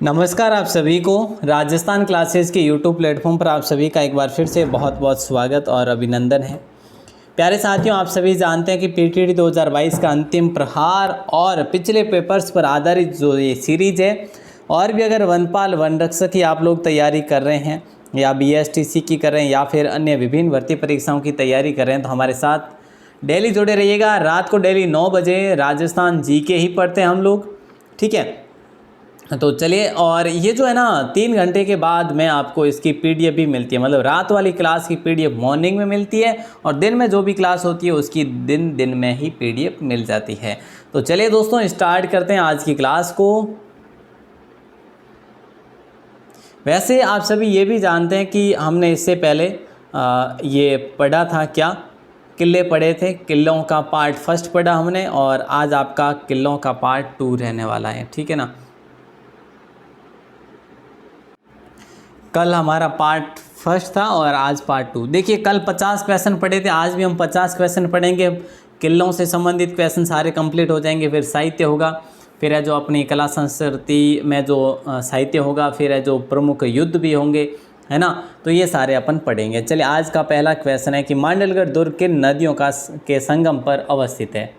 नमस्कार आप सभी को राजस्थान क्लासेस के यूट्यूब प्लेटफॉर्म पर आप सभी का एक बार फिर से बहुत बहुत स्वागत और अभिनंदन है। प्यारे साथियों, आप सभी जानते हैं कि पीटीटी 2022 का अंतिम प्रहार और पिछले पेपर्स पर आधारित जो ये सीरीज है, और भी अगर वनपाल वनरक्षक की आप लोग तैयारी कर रहे हैं या बीएसटीसी की कर रहे हैं या फिर अन्य विभिन्न भर्ती परीक्षाओं की तैयारी कर रहे हैं तो हमारे साथ डेली जुड़े रहिएगा। रात को डेली 9 बजे राजस्थान जीके ही पढ़ते हैं हम लोग, ठीक है। तो चलिए, और ये जो है ना 3 घंटे के बाद में आपको इसकी पीडीएफ भी मिलती है, मतलब रात वाली क्लास की पीडीएफ मॉर्निंग में मिलती है और दिन में जो भी क्लास होती है उसकी दिन में ही पीडीएफ मिल जाती है। तो चलिए दोस्तों, स्टार्ट करते हैं आज की क्लास को। वैसे आप सभी ये भी जानते हैं कि हमने इससे पहले ये पढ़ा था, क्या किले पढ़े थे। किलों का पार्ट फर्स्ट पढ़ा हमने और आज आपका किलों का पार्ट 2 रहने वाला है, ठीक है ना। कल हमारा पार्ट फर्स्ट था और आज पार्ट 2। देखिए, कल 50 क्वेश्चन पढ़े थे, आज भी हम 50 क्वेश्चन पढ़ेंगे। किलों से संबंधित क्वेश्चन सारे कंप्लीट हो जाएंगे। फिर साहित्य होगा, फिर है जो अपनी कला संस्कृति में जो साहित्य होगा, फिर है जो प्रमुख युद्ध भी होंगे, है ना। तो ये सारे अपन पढ़ेंगे। चलिए, आज का पहला क्वेश्चन है कि मांडलगढ़ दुर्ग किन नदियों के संगम पर अवस्थित है।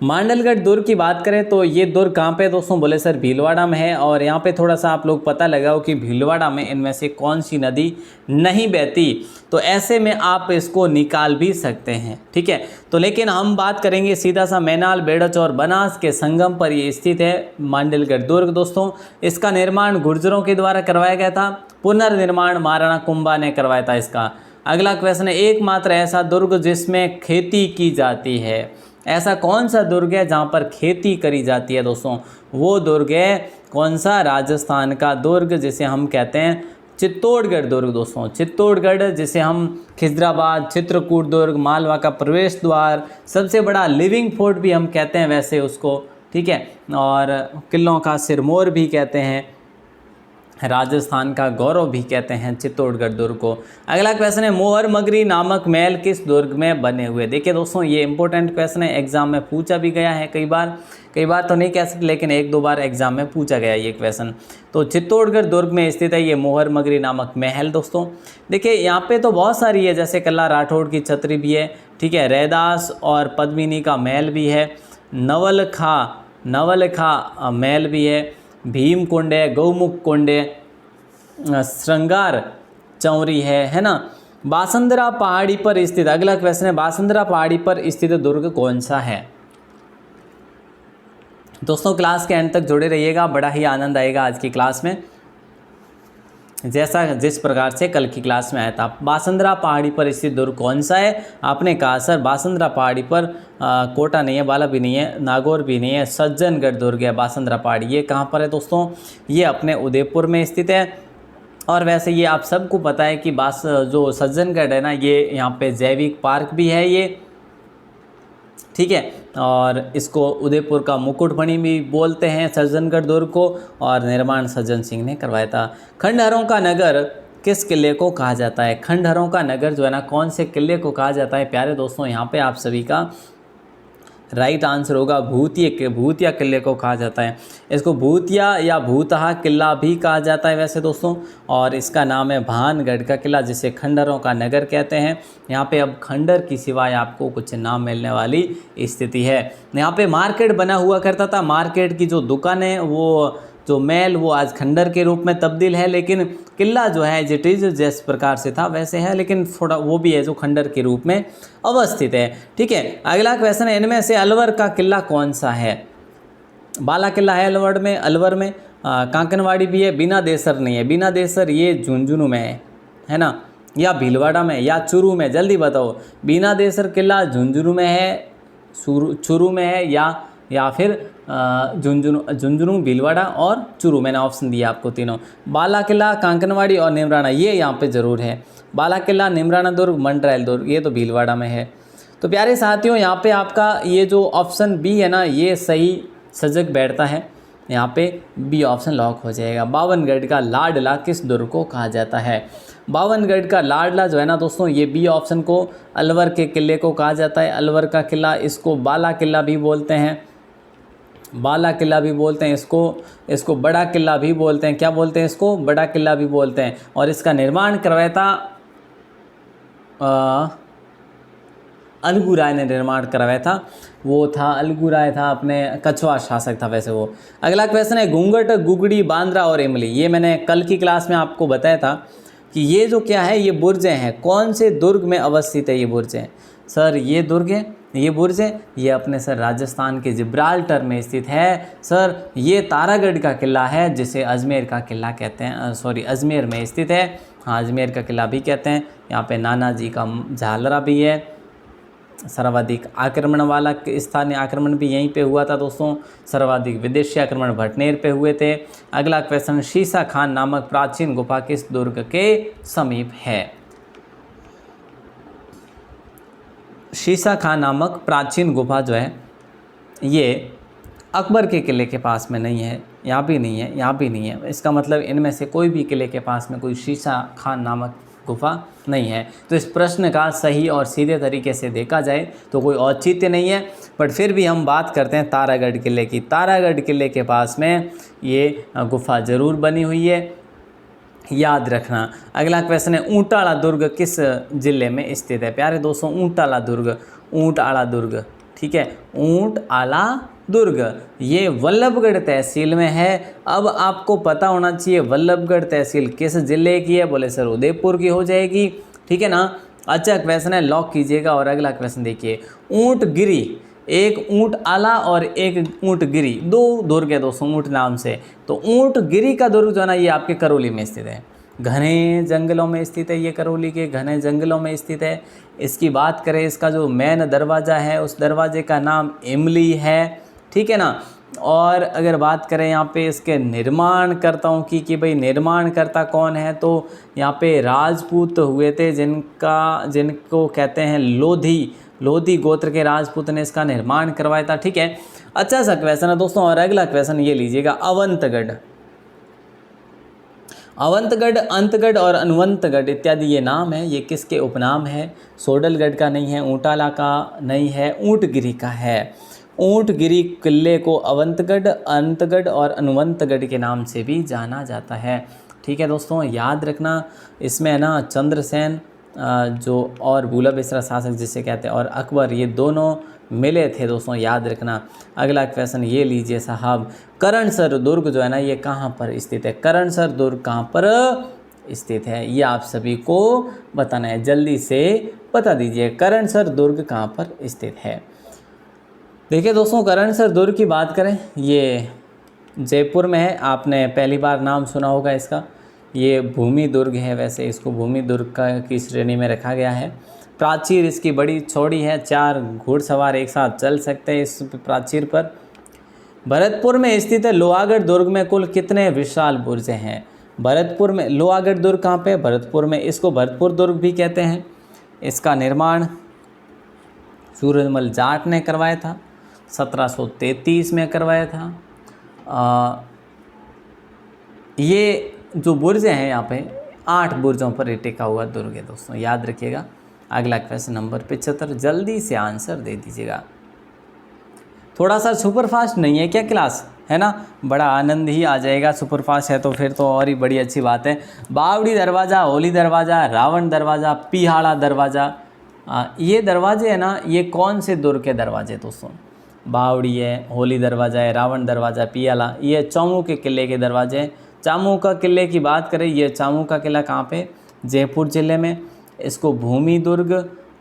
मांडलगढ़ दुर्ग की बात करें तो ये दुर्ग कहाँ पे है दोस्तों, बोले सर भीलवाड़ा में है। और यहाँ पे थोड़ा सा आप लोग पता लगाओ कि भीलवाड़ा में इनमें से कौन सी नदी नहीं बहती, तो ऐसे में आप इसको निकाल भी सकते हैं, ठीक है। तो लेकिन हम बात करेंगे सीधा सा मैनाल, बेड़च और बनास के संगम पर ये स्थित है मांडलगढ़ दुर्ग दोस्तों। इसका निर्माण गुर्जरों के द्वारा करवाया गया था, पुनर्निर्माण महाराणा कुंभा ने करवाया था इसका। अगला क्वेश्चन है, एकमात्र ऐसा दुर्ग जिसमें खेती की जाती है। ऐसा कौन सा दुर्ग है जहाँ पर खेती करी जाती है दोस्तों, वो दुर्ग है कौन सा, राजस्थान का दुर्ग जिसे हम कहते हैं चित्तौड़गढ़ दुर्ग दोस्तों। चित्तौड़गढ़ जिसे हम खिजराबाद, चित्रकूट दुर्ग, मालवा का प्रवेश द्वार, सबसे बड़ा लिविंग फोर्ट भी हम कहते हैं वैसे उसको, ठीक है। और किलों का सिरमौर भी कहते हैं, राजस्थान का गौरव भी कहते हैं चित्तौड़गढ़ दुर्ग को। अगला क्वेश्चन है, मोहर मगरी नामक महल किस दुर्ग में बने हुए। देखिए दोस्तों, ये इंपॉर्टेंट क्वेश्चन है, एग्जाम में पूछा भी गया है कई बार तो नहीं कह सकते, लेकिन 1-2 बार एग्जाम में पूछा गया ये क्वेश्चन। तो चित्तौड़गढ़ दुर्ग में स्थित है ये मोहर मगरी नामक महल दोस्तों। देखिए, यहाँ पे तो बहुत सारी है, जैसे कल्ला राठौड़ की छतरी भी है, ठीक है। रैदास और पद्मिनी का महल भी है, नवलखा महल भी है, भीम कुंड है, गौमुख कुंड है, श्रृंगार चौरी है ना। बासंदरा पहाड़ी पर स्थित, अगला क्वेश्चन है, बासंदरा पहाड़ी पर स्थित दुर्ग कौन सा है। दोस्तों, क्लास के एंड तक जुड़े रहिएगा, बड़ा ही आनंद आएगा आज की क्लास में, जिस प्रकार से कल की क्लास में आया था। बासंदरा पहाड़ी पर स्थित दुर्ग कौन सा है। आपने कहा सर बासंदरा पहाड़ी पर कोटा नहीं है, बाला भी नहीं है, नागौर भी नहीं है, सज्जनगढ़ दुर्ग है बासंदरा पहाड़ी। ये कहाँ पर है दोस्तों, ये अपने उदयपुर में स्थित है। और वैसे ये आप सबको पता है कि जो सज्जनगढ़ है ना, ये यहाँ पे जैविक पार्क भी है ये, ठीक है। और इसको उदयपुर का मुकुटमणि भी बोलते हैं सज्जनगढ़ दुर्ग को, और निर्माण सज्जन सिंह ने करवाया था। खंडहरों का नगर किस किले को कहा जाता है। खंडहरों का नगर जो है ना, कौन से किले को कहा जाता है प्यारे दोस्तों। यहाँ पे आप सभी का राइट आंसर होगा भूतिया किले को कहा जाता है। इसको भूतिया या भूतहा किला भी कहा जाता है वैसे दोस्तों। और इसका नाम है भानगढ़ का किला, जिसे खंडहरों का नगर कहते हैं। यहाँ पे अब खंडहर की सिवाय आपको कुछ ना मिलने वाली स्थिति है। यहाँ पे मार्केट बना हुआ करता था, मार्केट की जो दुकान है, वो जो महल, वो आज खंडहर के रूप में तब्दील है, लेकिन किला जो है जिट इज जिस प्रकार से था वैसे है, लेकिन थोड़ा वो भी है जो खंडहर के रूप में अवस्थित है, ठीक है। अगला क्वेश्चन है, इनमें से अलवर का किला कौन सा है। बाला किला है अलवर में, कांकनवाड़ी भी है, बीना देसर नहीं है। बीना देसर ये झुंझुनू में है ना, या भीलवाड़ा में या चूरू में, जल्दी बताओ। बीना देसर किला झुंझुनू में है, चूरू में है, या फिर झुंझुनू, भीलवाड़ा और चूरू। मैंने ऑप्शन दिया आपको तीनों, बाला किला, कांकनवाड़ी और निमराना, ये यहाँ पे ज़रूर है। बाला किला, निमराना दुर्ग, मंडरायल दुर्ग, ये तो भीलवाड़ा में है। तो प्यारे साथियों, यहाँ पे आपका ये जो ऑप्शन बी है ना, ये सही सजग बैठता है। यहाँ पे बी ऑप्शन लॉक हो जाएगा। बावनगढ़ का लाडला किस दुर्ग को कहा जाता है। बावनगढ़ का लाडला जो है ना दोस्तों, ये बी ऑप्शन को अलवर के किले को कहा जाता है। अलवर का किला, इसको बाला किला भी बोलते हैं। बाला किला भी बोलते हैं इसको बड़ा किला भी बोलते हैं। क्या बोलते हैं इसको? बड़ा किला भी बोलते हैं। और इसका निर्माण करवाया था अलगू राय ने निर्माण करवाया था। वो था अलगू राय था, अपने कछवा शासक था वैसे वो। अगला क्वेश्चन है घूंघट, गुगड़ी, बांद्रा और इमली। ये मैंने कल की क्लास में आपको बताया था कि ये जो क्या है, ये बुर्जें हैं। कौन से दुर्ग में अवस्थित है ये बुर्जें? सर ये दुर्ग है, ये बुर्ज है, ये अपने सर राजस्थान के जिब्राल्टर में स्थित है। सर ये तारागढ़ का किला है जिसे अजमेर का किला कहते हैं, सॉरी अजमेर में स्थित है। हाँ अजमेर का किला भी कहते हैं। यहाँ पे नाना जी का झालरा भी है। सर्वाधिक आक्रमण वाला स्थानीय आक्रमण भी यहीं पे हुआ था दोस्तों। सर्वाधिक विदेशी आक्रमण भटनेर पे हुए थे। अगला क्वेश्चन, शीशा खान नामक प्राचीन गुफा किस दुर्ग के समीप है? शीशा खान नामक प्राचीन गुफा जो है ये अकबर के किले के पास में नहीं है, यहाँ भी नहीं है, यहाँ भी नहीं है। इसका मतलब इनमें से कोई भी किले के पास में कोई शीशा खान नामक गुफा नहीं है। तो इस प्रश्न का सही और सीधे तरीके से देखा जाए तो कोई औचित्य नहीं है, बट फिर भी हम बात करते हैं तारागढ़ किले की। तारागढ़ किले के पास में ये गुफा ज़रूर बनी हुई है, याद रखना। अगला क्वेश्चन है ऊंटाला दुर्ग किस जिले में स्थित है? प्यारे दोस्तों ऊंटाला दुर्ग, ऊंट आला दुर्ग, ठीक है, ऊंट आला दुर्ग ये वल्लभगढ़ तहसील में है। अब आपको पता होना चाहिए वल्लभगढ़ तहसील किस जिले की है? बोले सर उदयपुर की हो जाएगी, ठीक है ना। अच्छा क्वेश्चन है, लॉक कीजिएगा। और अगला क्वेश्चन देखिए, ऊंट गिरी, एक ऊंट आला और एक ऊंट गिरी, दो दुर्ग है दोस्तों ऊंट नाम से। तो ऊंट गिरी का दुर्ग जो है ना ये आपके करौली में स्थित है, घने जंगलों में स्थित है। ये करौली के घने जंगलों में स्थित है। इसकी बात करें, इसका जो मेन दरवाज़ा है उस दरवाजे का नाम इमली है, ठीक है ना। और अगर बात करें यहाँ पे इसके निर्माणकर्ताओं की कि भाई निर्माणकर्ता कौन है, तो यहाँ पे राजपूत हुए थे जिनको कहते हैं लोधी गोत्र के राजपूत ने इसका निर्माण करवाया था, ठीक है। अच्छा सा क्वेश्चन है दोस्तों। और अगला क्वेश्चन ये लीजिएगा, अवंतगढ़, अंतगढ़ और अनुवंतगढ़ इत्यादि ये नाम है, ये किसके उपनाम है? सोडलगढ़ का नहीं है, ऊंटाला का नहीं है, ऊंटगिरी का है। ऊंटगिरी किले को अवंतगढ़, अंतगढ़ और अनुवंतगढ़ के नाम से भी जाना जाता है, ठीक है दोस्तों, याद रखना। इसमें ना चंद्रसेन जो और भूलभेसरा शासक जिसे कहते हैं और अकबर, ये दोनों मिले थे दोस्तों, याद रखना। अगला क्वेश्चन ये लीजिए साहब, करणसर दुर्ग जो है ना ये कहाँ पर स्थित है? करणसर दुर्ग कहाँ पर स्थित है ये आप सभी को बताना है, जल्दी से बता दीजिए करणसर दुर्ग कहाँ पर स्थित है। देखिए दोस्तों, करणसर दुर्ग की बात करें, ये जयपुर में है। आपने पहली बार नाम सुना होगा इसका। ये भूमि दुर्ग है, वैसे इसको भूमि दुर्ग की श्रेणी में रखा गया है। प्राचीर इसकी बड़ी चौड़ी है, 4 घुड़सवार एक साथ चल सकते हैं इस प्राचीर पर। भरतपुर में स्थित है लोहागढ़ दुर्ग में कुल कितने विशाल बुर्ज हैं? भरतपुर में लोहागढ़ दुर्ग कहाँ पे? भरतपुर में। इसको भरतपुर दुर्ग भी कहते हैं। इसका निर्माण सूरजमल जाट ने करवाया था, 1733 में करवाया था। ये जो बुर्ज हैं यहाँ पे 8 बुर्जों पर टिका हुआ दुर्ग है दोस्तों, याद रखिएगा। अगला क्वेश्चन नंबर 75, जल्दी से आंसर दे दीजिएगा। थोड़ा सा सुपरफास्ट नहीं है क्या क्लास, है ना? बड़ा आनंद ही आ जाएगा, सुपरफास्ट है तो फिर तो और ही बड़ी अच्छी बात है। बावड़ी दरवाज़ा, होली दरवाज़ा, रावण दरवाज़ा, पिहाड़ा दरवाज़ा, ये दरवाजे हैं ना, ये कौन से दुर्ग के दरवाजे दोस्तों? बावड़ी है, होली दरवाज़ा है, रावण दरवाज़ा, पियाला, ये चामू के किले के दरवाजे हैं। चामू का किले की बात करें, ये चामू का किला कहाँ पे? जयपुर ज़िले में। इसको भूमि दुर्ग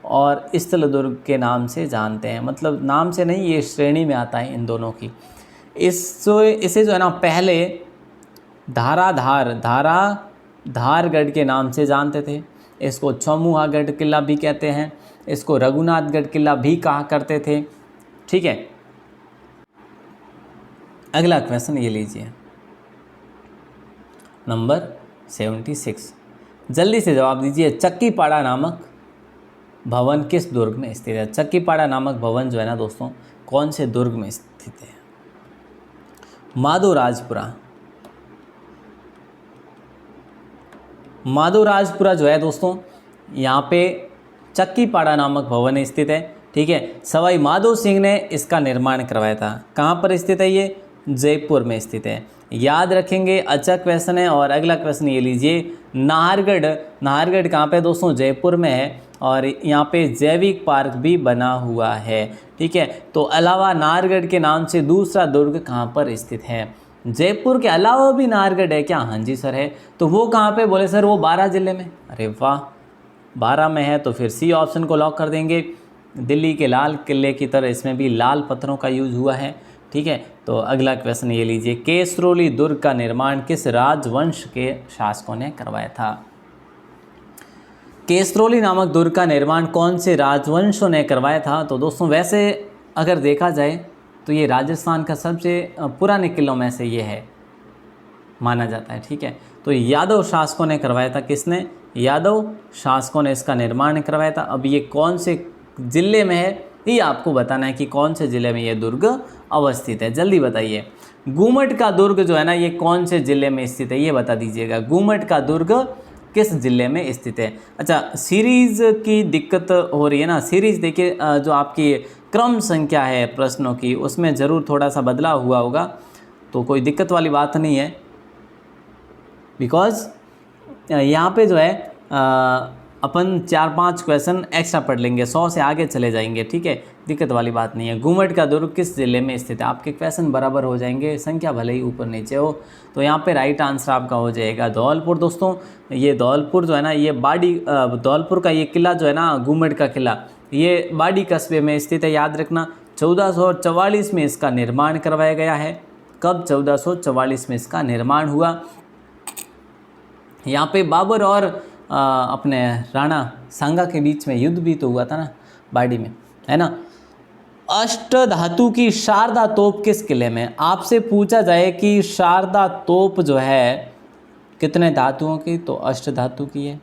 और स्थल दुर्ग के नाम से जानते हैं, मतलब नाम से नहीं, ये श्रेणी में आता है इन दोनों की। इसे जो है ना पहले धारगढ़ के नाम से जानते थे। इसको चौमुहागढ़ किला भी कहते हैं, इसको रघुनाथगढ़ किला भी कहा करते थे, ठीक है। अगला क्वेश्चन ये लीजिए, नंबर 76, जल्दी से जवाब दीजिए। चक्कीपाड़ा नामक भवन किस दुर्ग में स्थित है? चक्कीपाड़ा नामक भवन जो है ना दोस्तों कौन से दुर्ग में स्थित है? माधोराजपुरा जो है दोस्तों, यहाँ पे चक्कीपाड़ा नामक भवन स्थित है। ठीक है। सवाई माधो सिंह ने इसका निर्माण करवाया था। कहाँ पर स्थित है ये? जयपुर में स्थित है। याद रखेंगे, अच्छा क्वेश्चन है। और अगला क्वेश्चन ये लीजिए, नाहरगढ़। नाहरगढ़ कहाँ पे दोस्तों? जयपुर में है। और यहाँ पे जैविक पार्क भी बना हुआ है, ठीक है। तो अलावा नाहरगढ़ के नाम से दूसरा दुर्ग कहाँ पर स्थित है? जयपुर के अलावा भी नाहरगढ़ है क्या? हाँ जी सर है। तो वो कहाँ पे? बोले सर वो 12 जिले में। अरे वाह, 12 में है, तो फिर सी ऑप्शन को लॉक कर देंगे। दिल्ली के लाल किले की तरह इसमें भी लाल पत्थरों का यूज हुआ है, ठीक है। तो अगला क्वेश्चन ये लीजिए, केसरोली दुर्ग का निर्माण किस राजवंश के शासकों ने करवाया था? केसरोली नामक दुर्ग का निर्माण कौन से राजवंशों ने करवाया था? तो दोस्तों वैसे अगर देखा जाए तो ये राजस्थान का सबसे पुराने किलों में से ये है, माना जाता है, ठीक है। तो यादव शासकों ने करवाया था। किसने? यादव शासकों ने इसका निर्माण करवाया था। अब ये कौन से ज़िले में है ये आपको बताना है कि कौन से ज़िले में ये दुर्ग अवस्थित है, जल्दी बताइए। गुमट का दुर्ग जो है ना, ये कौन से ज़िले में स्थित है, ये बता दीजिएगा। गुमट का दुर्ग किस ज़िले में स्थित है? अच्छा, सीरीज़ की दिक्कत हो रही है ना। सीरीज़ देखिए, जो आपकी क्रम संख्या है प्रश्नों की, उसमें ज़रूर थोड़ा सा बदलाव हुआ होगा, तो कोई दिक्कत वाली बात नहीं है। बिकॉज़ यहाँ पे जो है अपन 4-5 क्वेश्चन एक्स्ट्रा पढ़ लेंगे, 100 से आगे चले जाएंगे, ठीक है। दिक्कत वाली बात नहीं है। गुमट का दुर्ग किस ज़िले में स्थित है? आपके क्वेश्चन बराबर हो जाएंगे, संख्या भले ही ऊपर नीचे हो। तो यहाँ पे राइट आंसर आपका हो जाएगा धौलपुर। दोस्तों ये धौलपुर जो है ना, ये बाड़ी धौलपुर का ये किला जो है ना, गुमट का किला, ये बाड़ी कस्बे में स्थित है। याद रखना, 1444 में इसका निर्माण करवाया गया है। कब? 1444 में इसका निर्माण हुआ। यहाँ पे बाबर और अपने राणा सांगा के बीच में युद्ध भी तो हुआ था ना बाड़ी में, है ना। अष्ट धातु की शारदा तोप किस किले में? आपसे पूछा जाए कि शारदा तोप जो है कितने धातुओं की, तो अष्ट धातु की है,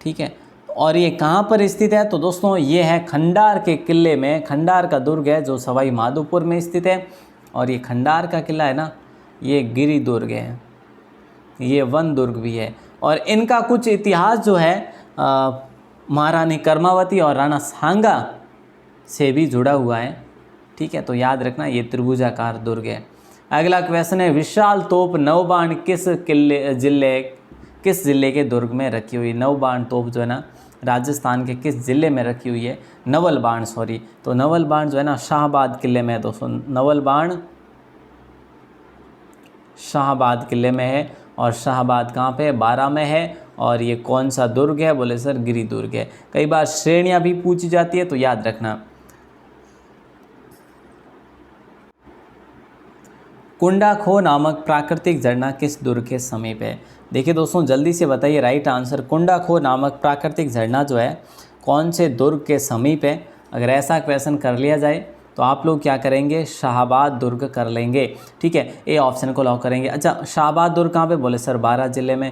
ठीक है। और ये कहाँ पर स्थित है? तो दोस्तों ये है खंडार के किले में। खंडार का दुर्ग है जो सवाई माधोपुर में स्थित है। और ये खंडार का किला है ना, ये गिरि दुर्ग है, ये वन दुर्ग भी है। और इनका कुछ इतिहास जो है महारानी कर्मावती और राणा सांगा से भी जुड़ा हुआ है, ठीक है। तो याद रखना ये त्रिभुजाकार दुर्ग है। अगला क्वेश्चन है, विशाल तोप नवबाण किस जिले के दुर्ग में रखी हुई? नवबाण तोप जो है ना, राजस्थान के किस ज़िले में रखी हुई है? नवल बाण, सॉरी। तो नवल बाण जो है ना, शाहबाद किले में है दोस्तों। नवल बाण शाहबाद किले में है। और शाहबाद कहाँ पे है? 12 में है। और ये कौन सा दुर्ग है? बोले सर गिरि दुर्ग है। कई बार श्रेणियाँ भी पूछी जाती है, तो याद रखना। कुंडाखो नामक प्राकृतिक झरना किस दुर्ग के समीप है? देखिए दोस्तों जल्दी से बताइए राइट आंसर। कुंडाखो नामक प्राकृतिक झरना जो है कौन से दुर्ग के समीप है? अगर ऐसा क्वेश्चन कर लिया जाए तो आप लोग क्या करेंगे? शाहबाद दुर्ग कर लेंगे, ठीक है। ए ऑप्शन को लॉक करेंगे। अच्छा, शाहबाद दुर्ग कहाँ पे? बोले सर 12 जिले में।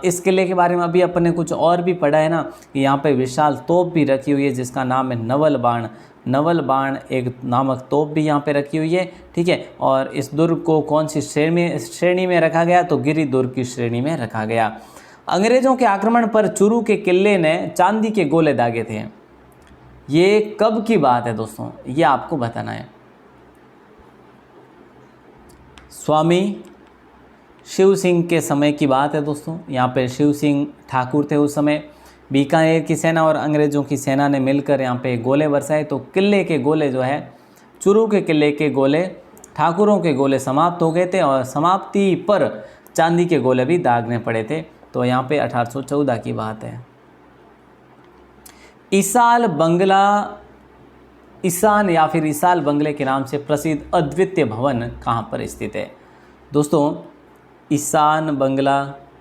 इस किले के बारे में अभी अपन ने कुछ और भी पढ़ा है ना कि यहाँ पे विशाल तोप भी रखी हुई है जिसका नाम है नवल बाण। नवल बाण एक नामक तोप भी यहाँ पे रखी हुई है, ठीक है। और इस दुर्ग को कौन सी श्रेणी में रखा गया? तो गिरि दुर्ग की श्रेणी में रखा गया। अंग्रेजों के आक्रमण पर चूरू के किले ने चांदी के गोले दागे थे। ये कब की बात है दोस्तों? ये आपको बताना है। स्वामी शिव सिंह के समय की बात है दोस्तों। यहाँ पे शिव सिंह ठाकुर थे उस समय। बीकानेर की सेना और अंग्रेज़ों की सेना ने मिलकर यहाँ पे गोले बरसाए, तो किले के गोले जो है, चूरू के किले के गोले, ठाकुरों के गोले समाप्त हो गए थे और समाप्ति पर चांदी के गोले भी दागने पड़े थे। तो यहाँ पे 1814 की बात है। ईसाल या फिर ईसाल बंगले के नाम से प्रसिद्ध अद्वितीय भवन कहाँ पर स्थित है? दोस्तों ईशान बंगला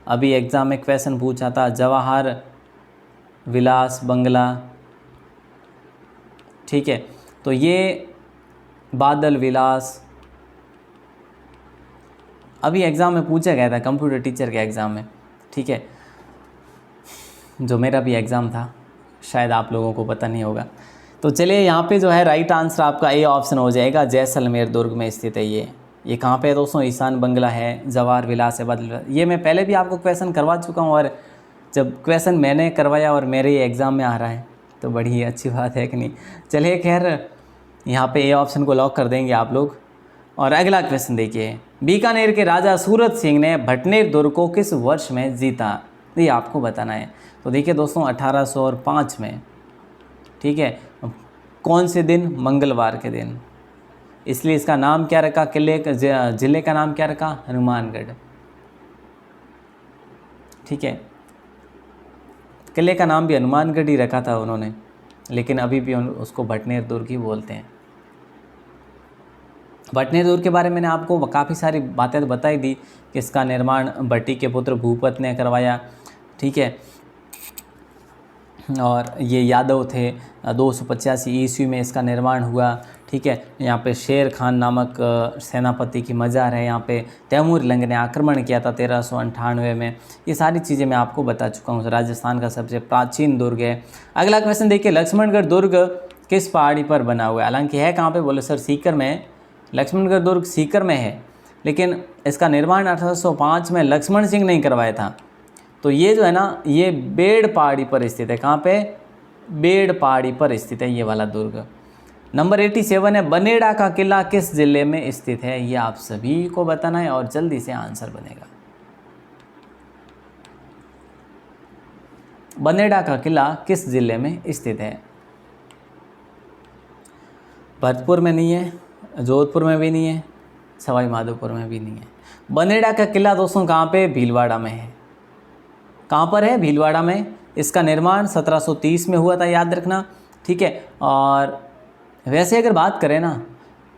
अभी एग्जाम में क्वेश्चन पूछा था, जवाहर विलास बंगला, ठीक है। तो ये बादल विलास अभी एग्ज़ाम में पूछा गया था, कंप्यूटर टीचर के एग्ज़ाम में, ठीक है, जो मेरा भी एग्ज़ाम था, शायद आप लोगों को पता नहीं होगा। तो चलिए यहाँ पे जो है राइट आंसर आपका ए ऑप्शन हो जाएगा, जैसलमेर दुर्ग में स्थित है ये कहाँ पे है दोस्तों? ईशान बंगला है, जवाहर विलास है, बादल विलास। ये मैं पहले भी आपको क्वेश्चन करवा चुका हूँ और जब क्वेश्चन मैंने करवाया और मेरे ये एग्ज़ाम में आ रहा है, तो बड़ी अच्छी बात है कि नहीं। चलिए खैर, यहाँ पे ए ऑप्शन को लॉक कर देंगे आप लोग। और अगला क्वेश्चन देखिए, बीकानेर के राजा सूरत सिंह ने भटनेर दुर्ग को किस वर्ष में जीता, ये आपको बताना है। तो देखिए दोस्तों 1805 में, ठीक है। कौन से दिन? मंगलवार के दिन, इसलिए इसका नाम क्या रखा, जिले का नाम क्या रखा? हनुमानगढ़, ठीक है। किले का नाम भी हनुमानगढ़ ही रखा था उन्होंने, लेकिन अभी भी उसको भटनेर दुर्ग ही बोलते हैं। भटनेर दुर्ग के बारे में मैंने आपको काफ़ी सारी बातें बताई दी कि इसका निर्माण भट्टी के पुत्र भूपत ने करवाया, ठीक है। और ये यादव थे, 285 ईस्वी में इसका निर्माण हुआ, ठीक है। यहाँ पे शेर खान नामक सेनापति की मज़ार है, यहाँ पे तैमूर लंग ने आक्रमण किया था 1398 में। ये सारी चीज़ें मैं आपको बता चुका हूँ। राजस्थान का सबसे प्राचीन दुर्ग है। अगला क्वेश्चन देखिए, लक्ष्मणगढ़ दुर्ग किस पहाड़ी पर बना हुआ है? हालांकि है कहाँ पे? बोले सर सीकर में। लक्ष्मणगढ़ दुर्ग सीकर में है, लेकिन इसका निर्माण 1805 में लक्ष्मण सिंह ने करवाया था। तो ये जो है ना, ये बेड़ पहाड़ी पर स्थित है। कहाँ पे? बेड़ पहाड़ी पर स्थित है ये वाला दुर्ग। नंबर 87 है, बनेड़ा का किला किस जिले में स्थित है? ये आप सभी को बताना है और जल्दी से आंसर बनेगा। बनेड़ा का किला किस जिले में स्थित है? भरतपुर में नहीं है, जोधपुर में भी नहीं है, सवाई माधोपुर में भी नहीं है। बनेड़ा का किला दोस्तों कहाँ पे? भीलवाड़ा में है। कहाँ पर है? भीलवाड़ा में। इसका निर्माण 1730 में हुआ था, याद रखना, ठीक है। और वैसे अगर बात करें ना,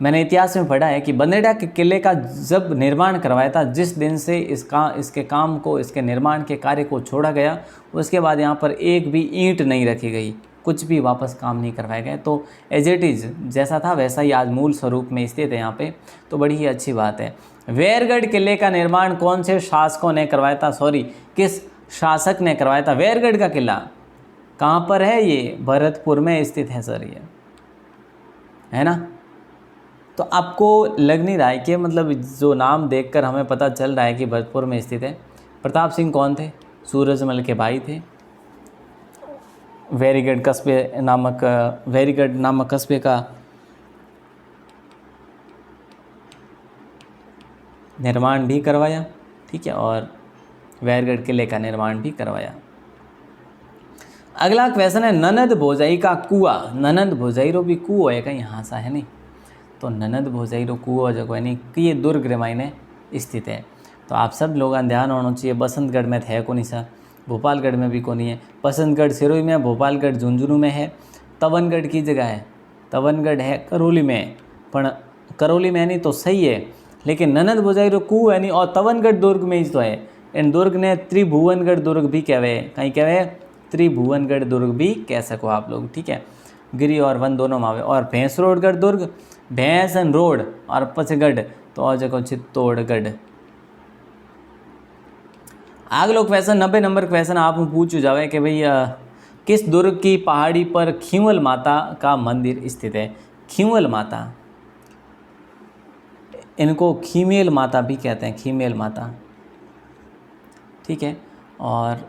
मैंने इतिहास में पढ़ा है कि बनेड़ा के किले का जब निर्माण करवाया था, जिस दिन से इसके काम को, इसके निर्माण के कार्य को छोड़ा गया, उसके बाद यहाँ पर एक भी ईंट नहीं रखी गई, कुछ भी वापस काम नहीं करवाए गए। तो एज इट इज़ जैसा था वैसा ही आज मूल स्वरूप में स्थित है यहाँ पे। तो बड़ी ही अच्छी बात है। वेरगढ़ किले का निर्माण कौन से शासकों ने करवाया था? सॉरी, किस शासक ने करवाया था? वेरगढ़ का किला कहाँ पर है? ये भरतपुर में स्थित है सर, ये है ना। तो आपको लग नहीं रहा है कि, मतलब जो नाम देखकर हमें पता चल रहा है कि भरतपुर में स्थित है। प्रताप सिंह कौन थे? सूरजमल के भाई थे। वेरीगढ़ नामक कस्बे का निर्माण भी करवाया, ठीक है, और वेरगढ़ किले का निर्माण भी करवाया। अगला क्वेश्चन है, ननद भोजाई का कुआं। ननद भोजाईरो भी कुओं है कहीं, यहाँ सा है नहीं। तो ननद भोजाईरो कुओं जगह है नहीं कि ये दुर्ग रेमाई में स्थित है। तो आप सब लोगों का ध्यान होना चाहिए। बसंतगढ़ में है को नहीं सा, भोपालगढ़ में भी को नहीं है। बसंतगढ़ सिरोही में, भोपालगढ़ झुंझुनू में है। तवनगढ़ की जगह है, तवनगढ़ है करौली में, पर करौली में नहीं तो सही है, लेकिन ननद भोजाईरो कुओं है नहीं। और तवनगढ़ दुर्ग में ही तो है। इन दुर्ग ने त्रिभुवनगढ़ दुर्ग भी कहवे, कहीं कहवे त्रिभुवनगढ़ दुर्ग भी कह सको आप लोग, ठीक है। गिरी और वन दोनों में आवे। और भैंसरोडगढ़ दुर्ग, भैंसन रोड और पचगढ़, तो और जगह चित्तौड़गढ़। अगलो क्वेश्चन 90 नंबर क्वेश्चन आप पूछ जावे कि भाई किस दुर्ग की पहाड़ी पर खींवल माता का मंदिर स्थित है? खींवल माता, इनको खीमेल माता भी कहते हैं, खीमेल माता, ठीक है। और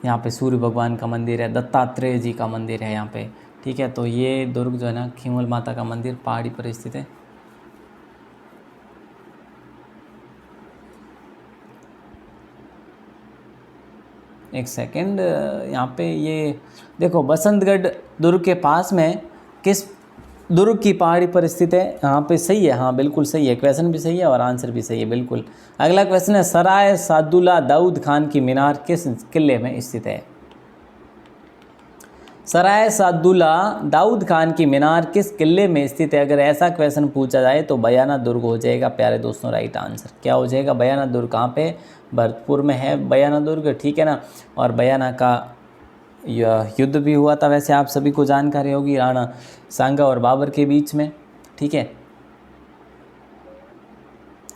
यहाँ पे सूर्य भगवान का मंदिर है, दत्तात्रेय जी का मंदिर है यहाँ पे, ठीक है। तो ये दुर्ग जो है ना, खींवल माता का मंदिर पहाड़ी पर स्थित है। एक सेकंड, यहाँ पे ये देखो, बसंतगढ़ दुर्ग के पास में किस दुर्ग की पहाड़ी पर स्थित है? यहाँ पे सही है, हाँ बिल्कुल सही है। क्वेश्चन भी सही है और आंसर भी सही है, बिल्कुल। अगला क्वेश्चन है, सराय सादुल्ला दाऊद खान की मीनार किस किले में स्थित है? सराय सादुल्ला दाऊद खान की मीनार किस किले में स्थित है? अगर ऐसा क्वेश्चन पूछा जाए तो बयाना दुर्ग हो जाएगा प्यारे दोस्तों, राइट आंसर। क्या हो जाएगा? बयाना दुर्ग। कहाँ पे? भरतपुर में है बयाना दुर्ग, ठीक है ना। और बयाना का यह युद्ध भी हुआ था, वैसे आप सभी को जानकारी होगी, राणा सांगा और बाबर के बीच में, ठीक है।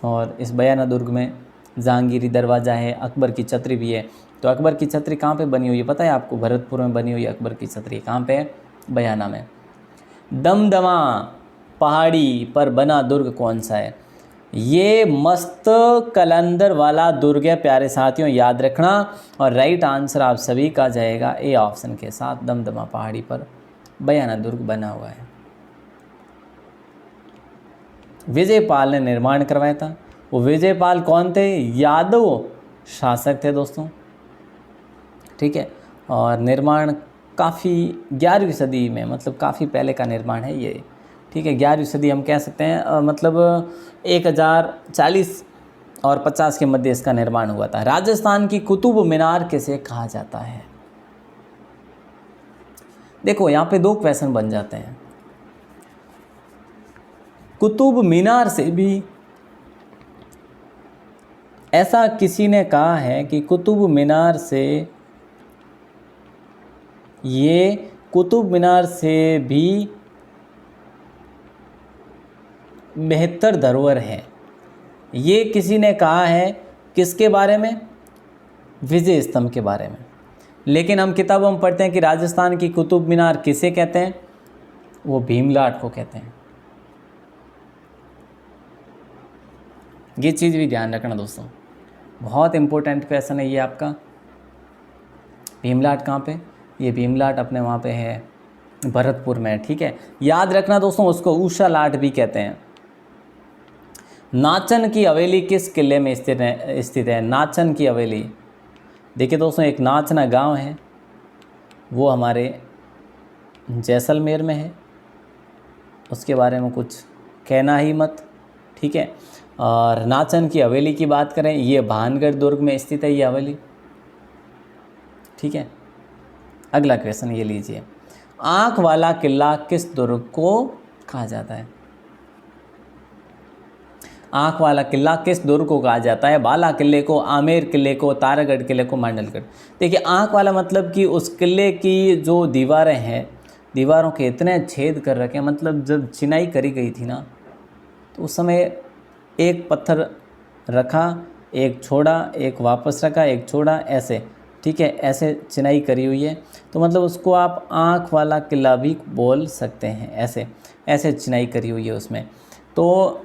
और इस बयाना दुर्ग में जहांगीरी दरवाज़ा है, अकबर की छतरी भी है। तो अकबर की छतरी कहाँ पे बनी हुई है पता है आपको? भरतपुर में बनी हुई है अकबर की छतरी। कहाँ पे है? बयाना में। दमदमा पहाड़ी पर बना दुर्ग कौन सा है? ये मस्त कलंदर वाला दुर्ग है प्यारे साथियों, याद रखना। और राइट आंसर आप सभी का जाएगा ए ऑप्शन के साथ, दमदमा पहाड़ी पर बयाना दुर्ग बना हुआ है। विजयपाल ने निर्माण करवाया था। वो विजयपाल कौन थे? यादव शासक थे दोस्तों, ठीक है। और निर्माण काफ़ी 11वीं सदी में, मतलब काफ़ी पहले का निर्माण है ये, ठीक है। 11वीं सदी हम कह सकते हैं, मतलब 1040 और 50 के मध्य इसका निर्माण हुआ था। राजस्थान की कुतुब मीनार किसे कहा जाता है? देखो यहाँ पे 2 क्वेश्चन बन जाते हैं। कुतुब मीनार से भी ऐसा किसी ने कहा है कि कुतुब मीनार से, ये कुतुब मीनार से भी बेहतर धरोहर है। ये किसी ने कहा है किसके बारे में? विजय स्तंभ के बारे में। लेकिन हम किताबों में पढ़ते हैं कि राजस्थान की कुतुब मीनार किसे कहते हैं? वो भीमलाट को कहते हैं। ये चीज़ भी ध्यान रखना दोस्तों, बहुत इंपॉर्टेंट क्वेश्चन है ये आपका। भीमलाट कहाँ पे? ये भीमलाट अपने वहाँ पे है भरतपुर में, ठीक है। याद रखना दोस्तों, उसको उषा लाट भी कहते हैं। नाचन की हवेली किस किले में स्थित है? नाचन की हवेली, देखिए दोस्तों, एक नाचना गांव है, वो हमारे जैसलमेर में है, उसके बारे में कुछ कहना ही मत, ठीक है। और नाचन की हवेली की बात करें, ये भानगढ़ दुर्ग में स्थित है ये हवेली, ठीक है। अगला क्वेश्चन ये लीजिए, आँख वाला किला किस दुर्ग को कहा जाता है? आँख वाला किला किस दुर्ग को कहा जाता है? बाला किले को, आमेर किले को, तारागढ़ किले को, मांडलगढ़। देखिए आँख वाला मतलब कि उस किले की जो दीवारें हैं, दीवारों के इतने छेद कर रखे हैं, मतलब जब चिनाई करी गई थी ना, तो उस समय एक पत्थर रखा, एक छोड़ा, एक वापस रखा, एक छोड़ा, ऐसे, ठीक है, ऐसे चिनाई करी हुई है। तो मतलब उसको आप आँख वाला किला भी बोल सकते हैं, ऐसे ऐसे चिनाई करी हुई है उसमें, तो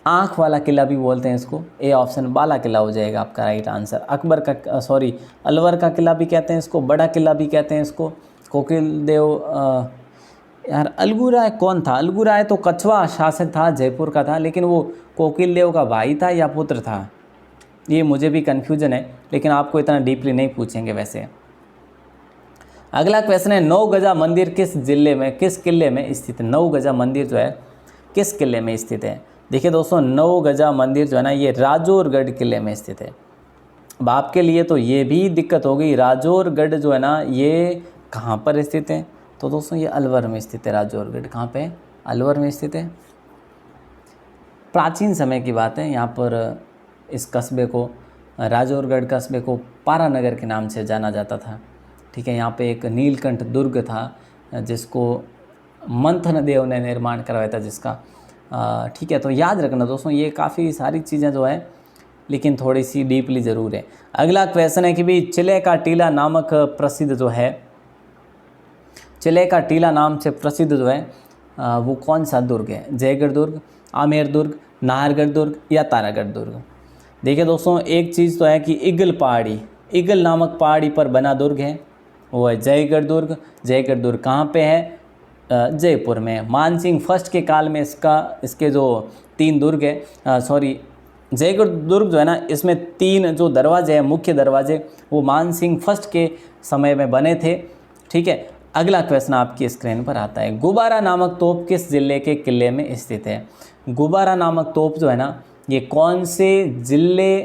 आँख वाला किला भी बोलते हैं इसको। ए ऑप्शन बाला किला हो जाएगा आपका राइट आंसर। अकबर का अलवर का किला भी कहते हैं इसको, बड़ा किला भी कहते हैं इसको। कोकिल देव, यार अलगूराय कौन था? अलगूराय तो कछवा शासक था, जयपुर का था, लेकिन वो कोकिल देव का भाई था या पुत्र था, ये मुझे भी कन्फ्यूजन है, लेकिन आपको इतना डीपली नहीं पूछेंगे वैसे। अगला क्वेश्चन है, 9 गजा मंदिर किस जिले में, किस किले में स्थित है? 9 गजा मंदिर जो है किस किले में स्थित है? देखिए दोस्तों, 9 गजा मंदिर जो है ना, ये राजौरगढ़ किले में स्थित है। अब आपके लिए तो ये भी दिक्कत हो गई, राजौरगढ़ जो है ना, ये कहाँ पर स्थित है? तो दोस्तों ये अलवर में स्थित है। राजौरगढ़ कहाँ पे? अलवर में स्थित है। प्राचीन समय की बात है, यहाँ पर इस कस्बे को, राजौरगढ़ कस्बे को पारानगर के नाम से जाना जाता था, ठीक है। यहाँ पे एक नीलकंठ दुर्ग था जिसको मंथन देव ने निर्माण करवाया था, जिसका, ठीक है। तो याद रखना दोस्तों, ये काफ़ी सारी चीज़ें जो है, लेकिन थोड़ी सी डीपली ज़रूर है। अगला क्वेश्चन है कि भाई चिले का टीला नामक प्रसिद्ध जो है, चिले का टीला नाम से प्रसिद्ध जो है वो कौन सा दुर्ग है? जयगढ़ दुर्ग, आमेर दुर्ग, नाहरगढ़ दुर्ग या तारागढ़ दुर्ग? देखिए दोस्तों, एक चीज़ तो है कि ईगल पहाड़ी, ईगल नामक पहाड़ी पर बना दुर्ग है, वो है जयगढ़ दुर्ग। जयगढ़ दुर्ग कहाँ पे है? जयपुर में। मानसिंह फर्स्ट के काल में इसके जो 3 दुर्ग है, जयगढ़ दुर्ग जो है ना, इसमें 3 जो दरवाजे हैं, मुख्य दरवाजे, वो मानसिंह फर्स्ट के समय में बने थे, ठीक है। अगला क्वेश्चन आपकी स्क्रीन पर आता है, गुबारा नामक तोप किस जिले के किले में स्थित है? गुबारा नामक तोप जो है ना, ये कौन से जिले,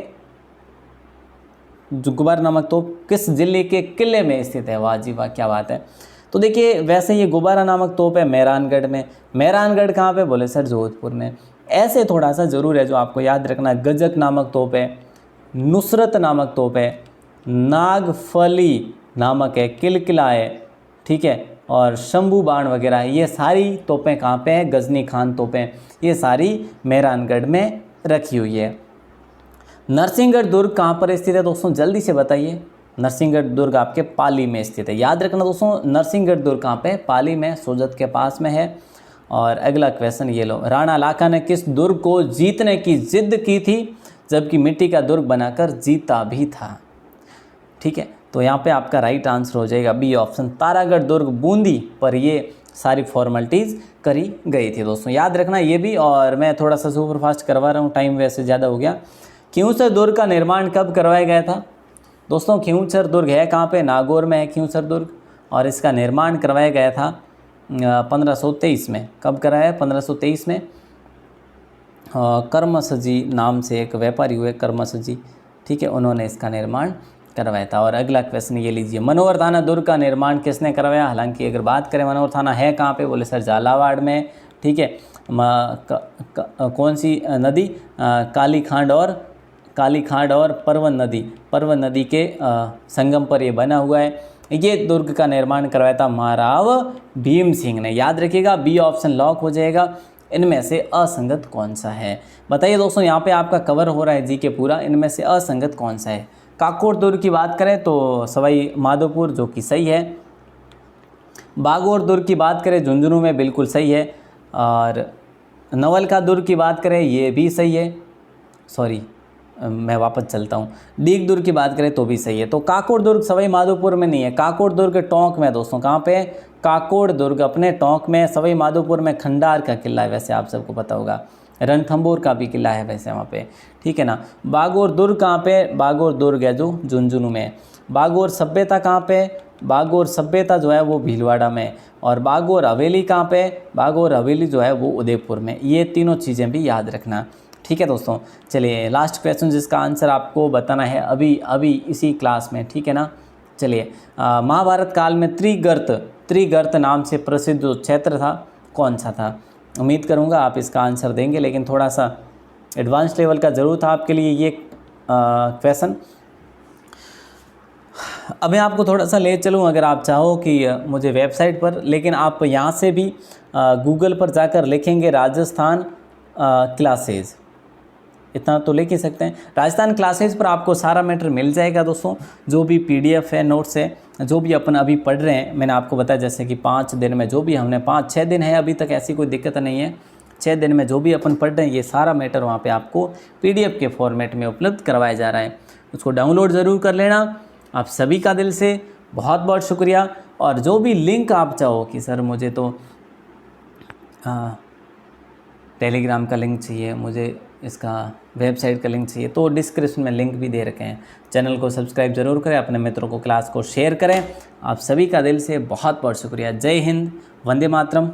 गुबारा नामक तोप किस जिले के किले में स्थित है? वाह जी वाह, क्या बात है। तो देखिए, वैसे ये गुबारा नामक तोप है मेहरानगढ़ में। मेहरानगढ़ कहाँ पे? बोले सर जोधपुर में। ऐसे थोड़ा सा ज़रूर है जो आपको याद रखना, गजक नामक तोप है, नुसरत नामक तोप है, नागफली नामक है, किलकिला है, ठीक है, और शंभू बाण वगैरह है। ये सारी तोपें कहाँ पे हैं? गजनी खान तोपें, ये सारी मेहरानगढ़ में रखी हुई है। नरसिंहगढ़ दुर्ग कहाँ पर स्थित है दोस्तों? जल्दी से बताइए। नरसिंहगढ़ दुर्ग आपके पाली में स्थित है। याद रखना दोस्तों, नरसिंहगढ़ दुर्ग कहाँ पे? पाली में, सोजत के पास में है। और अगला क्वेश्चन ये लो, राणा लाखा ने किस दुर्ग को जीतने की जिद की थी जबकि मिट्टी का दुर्ग बनाकर जीता भी था? ठीक है, तो यहाँ पे आपका राइट आंसर हो जाएगा बी ऑप्शन, तारागढ़ दुर्ग बूंदी पर ये सारी फॉर्मेलिटीज़ करी गई थी। दोस्तों याद रखना ये भी, और मैं थोड़ा सा सुपर फास्ट करवा रहा हूँ, टाइम वैसे ज़्यादा हो गया। खिंवसर दुर्ग का निर्माण कब करवाया गया था? दोस्तों खिंवसर दुर्ग है कहाँ पे? नागौर में है खिंवसर दुर्ग, और इसका निर्माण करवाया गया था 1523 में। कब कराया? 1523 में। कर्मसजी नाम से एक व्यापारी हुए, कर्मसजी, ठीक है, उन्होंने इसका निर्माण करवाया था। और अगला क्वेश्चन ये लीजिए, मनोहर थाना दुर्ग का निर्माण किसने करवाया? हालांकि अगर बात करें मनोहर थाना है कहाँ पे, बोले सर झालावाड़ में, ठीक है। कौन सी नदी? काली खांड और परवन नदी के संगम पर ये बना हुआ है। ये दुर्ग का निर्माण करवाया था महाराव भीम सिंह ने। याद रखिएगा बी ऑप्शन लॉक हो जाएगा। इनमें से असंगत कौन सा है? बताइए दोस्तों, यहाँ पे आपका कवर हो रहा है जी के पूरा, इनमें से असंगत कौन सा है? काकोर दुर्ग की बात करें तो सवाई माधोपुर, जो कि सही है। बागोर दुर्ग की बात करें झुंझुनू में, बिल्कुल सही है। और नवलखा दुर्ग की बात करें ये भी सही है, सॉरी मैं वापस चलता हूँ। डीग दुर्ग की बात करें तो भी सही है। तो काकोर दुर्ग सवाई माधोपुर में नहीं है, काकोर दुर्ग टोंक में। दोस्तों कहाँ पे? काकोर दुर्ग अपने टोंक में। सवाई माधोपुर में खंडार का किला है, वैसे आप सबको पता होगा। रणथंभौर का भी किला है वैसे वहाँ पे, ठीक है ना। बागोर दुर्ग कहाँ पे? बागोर दुर्ग है जो झुंझुनू में। बागोर सभ्यता कहाँ पे? बागोर सभ्यता जो है वो भीलवाड़ा में। और बागोर हवेली कहाँ पे? बागोर हवेली जो है वो उदयपुर में। ये तीनों चीज़ें भी याद रखना, ठीक है दोस्तों। चलिए लास्ट क्वेश्चन जिसका आंसर आपको बताना है अभी इसी क्लास में, ठीक है ना। चलिए महाभारत काल में त्रिगर्त नाम से प्रसिद्ध जो क्षेत्र था कौन सा था? उम्मीद करूंगा आप इसका आंसर देंगे, लेकिन थोड़ा सा एडवांस लेवल का ज़रूर था आपके लिए ये क्वेश्चन। अब मैं आपको थोड़ा सा ले चलूँ, अगर आप चाहो कि मुझे वेबसाइट पर, लेकिन आप यहाँ से भी गूगल पर जाकर लिखेंगे राजस्थान क्लासेज, इतना तो लिख ही सकते हैं। राजस्थान क्लासेज पर आपको सारा मैटर मिल जाएगा दोस्तों, जो भी PDF है, नोट्स है, जो भी अपन अभी पढ़ रहे हैं। मैंने आपको बताया जैसे कि 5 दिन में जो भी हमने 5-6 दिन है अभी तक, ऐसी कोई दिक्कत नहीं है। 6 दिन में जो भी अपन पढ़ रहे हैं ये सारा मैटर वहाँ पे आपको PDF के फॉर्मेट में उपलब्ध करवाया जा रहा है। उसको डाउनलोड ज़रूर कर लेना। आप सभी का दिल से बहुत बहुत शुक्रिया। और जो भी लिंक आप चाहो कि सर मुझे तो टेलीग्राम का लिंक चाहिए, मुझे इसका वेबसाइट का लिंक चाहिए, तो डिस्क्रिप्शन में लिंक भी दे रखे हैं। चैनल को सब्सक्राइब जरूर करें, अपने मित्रों को क्लास को शेयर करें। आप सभी का दिल से बहुत बहुत शुक्रिया। जय हिंद, वंदे मातरम।